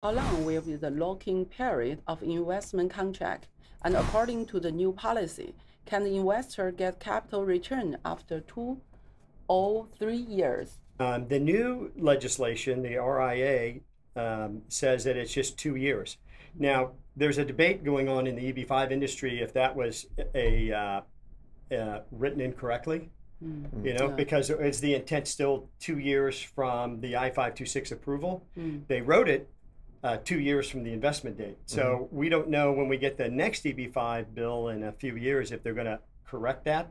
How long will be the lock-in period of investment contract? And according to the new policy, can the investor get capital return after 2 or 3 years? The new legislation, the RIA, says that it's just 2 years. Now, there's a debate going on in the EB5 industry if that was written incorrectly. Because it's the intent still 2 years from the I-526 approval. They wrote it 2 years from the investment date. So we don't know when we get the next EB5 bill in a few years if they're going to correct that.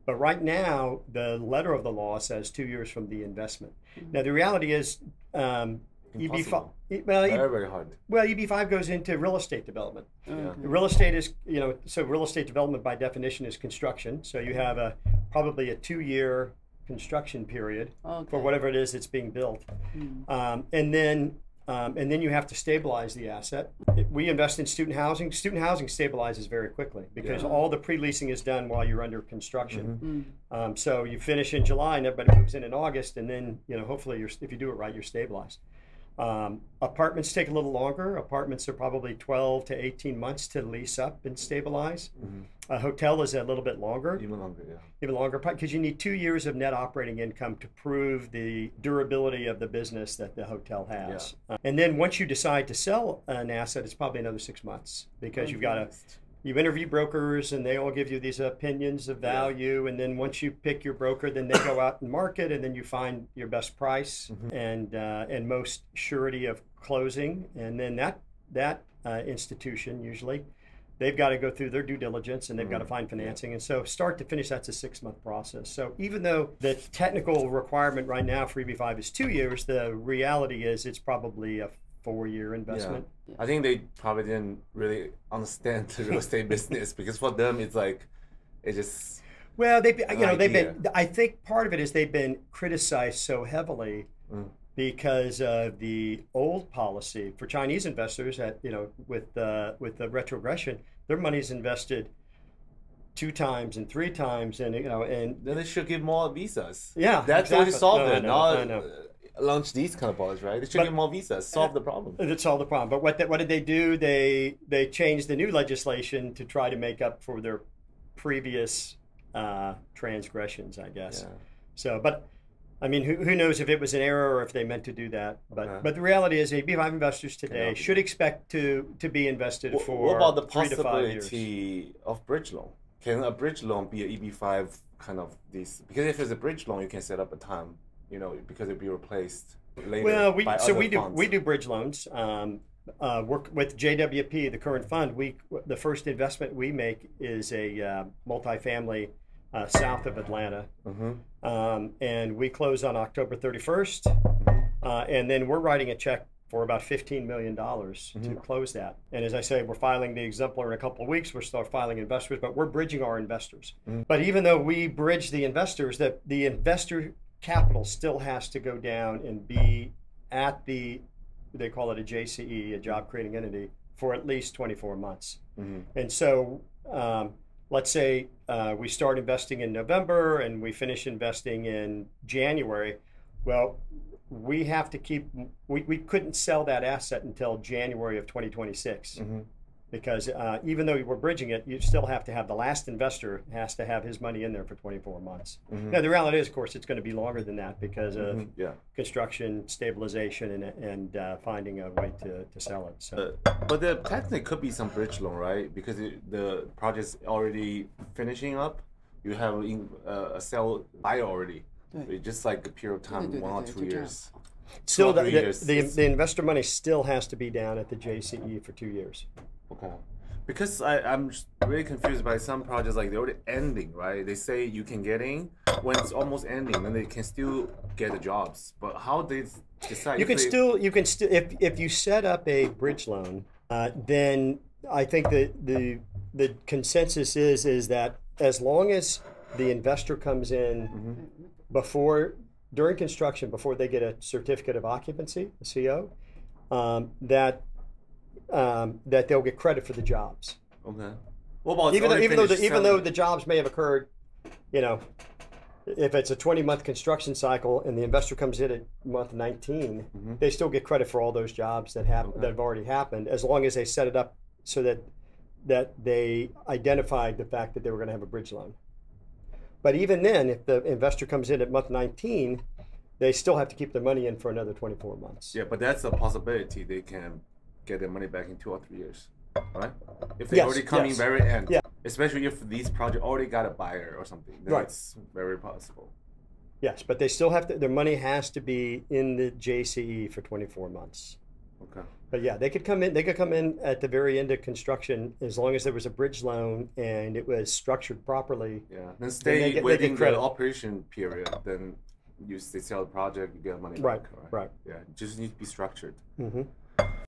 But right now, the letter of the law says 2 years from the investment. Now, the reality is EB5, very hard. Well, EB5 goes into real estate development. Okay. Real estate is, so real estate development by definition is construction. So you have probably a 2-year construction period for whatever it is that's being built. And then you have to stabilize the asset. We invest in student housing. Student housing stabilizes very quickly because all the pre-leasing is done while you're under construction. So you finish in July and everybody moves in August, and then hopefully if you do it right, you're stabilized. Apartments take a little longer. Apartments are probably 12 to 18 months to lease up and stabilize. A hotel is a little bit longer. Even longer, yeah. Even longer, because you need 2 years of net operating income to prove the durability of the business that the hotel has. And then once you decide to sell an asset, it's probably another 6 months because you interview brokers and they all give you these opinions of value. And then once you pick your broker, then they go out and market, and then you find your best price and most surety of closing. And then that institution usually, they've got to go through their due diligence and they've got to find financing. And so start to finish, that's a 6-month process. So even though the technical requirement right now for EB5 is 2 years, the reality is it's probably a 4-year investment. Yeah. I think they probably didn't really understand the real estate business because for them it's like it's just I think part of it is they've been criticized so heavily because of the old policy for Chinese investors that with the retrogression, their money is invested 2 times and 3 times, and and then they should give more visas. Yeah, that's exactly. What they solve it. I know. Launch these kind of policies, right? They should give more visas, solve the problem. It solved the problem. But what did they do? They changed the new legislation to try to make up for their previous transgressions, I guess. Yeah. So, but I mean, who knows if it was an error or if they meant to do that? But but the reality is, EB5 investors today should expect to be invested for what about the 3 to 5 years. possibility of bridge loan? Can a bridge loan be an EB5 kind of this? Because if it's a bridge loan, you can set up a time. Because it'll be replaced later. Well, we do bridge loans. Work with JWP, the current fund. The first investment we make is a multifamily south of Atlanta, and we close on October 31st, and then we're writing a check for about $15 million to close that. And as I say, we're filing the exemplar in a couple of weeks. We'll start filing investors, but we're bridging our investors. But even though we bridge the investors, the investor capital still has to go down and be at they call it a JCE, a job creating entity, for at least 24 months. And so let's say we start investing in November and we finish investing in January. Well, we have to we couldn't sell that asset until January of 2026. Because even though we're bridging it, you still have to have the last investor has to have his money in there for 24 months. Now, the reality is, of course, it's going to be longer than that because of construction, stabilization, and finding a way to sell it. So, but there technically could be some bridge loan, right? Because the project's already finishing up. You have a sell buyer already. It's just like a period of time, 1 or 2 years. Still, the investor money still has to be down at the JCE for 2 years. Okay. Because I'm really confused by some projects, like they're already ending, right? They say you can get in when it's almost ending, then they can still get the jobs. But how they decide? You can still if you set up a bridge loan, then I think that the consensus is that as long as the investor comes in during construction, before they get a certificate of occupancy, a CO, that they'll get credit for the jobs. Okay. What about even though the jobs may have occurred, if it's a 20-month construction cycle and the investor comes in at month 19, they still get credit for all those jobs that have already happened, as long as they set it up so that they identified the fact that they were going to have a bridge loan. But even then, if the investor comes in at month 19, they still have to keep their money in for another 24 months. Yeah, but that's a possibility. They can get their money back in 2 or 3 years, right? If they Yes, already come in yes. very end, Yeah. especially if these projects already got a buyer or something, then Right. it's very possible. Yes, but they still have to. Their money has to be in the JCE for 24 months. Okay. But yeah, they could come in. They could come in at the very end of construction as long as there was a bridge loan and it was structured properly. Yeah. Then stay they get within the credit. operation period. Then they sell the project, you get money Right, back. right. Yeah. It just needs to be structured. Mm-hmm.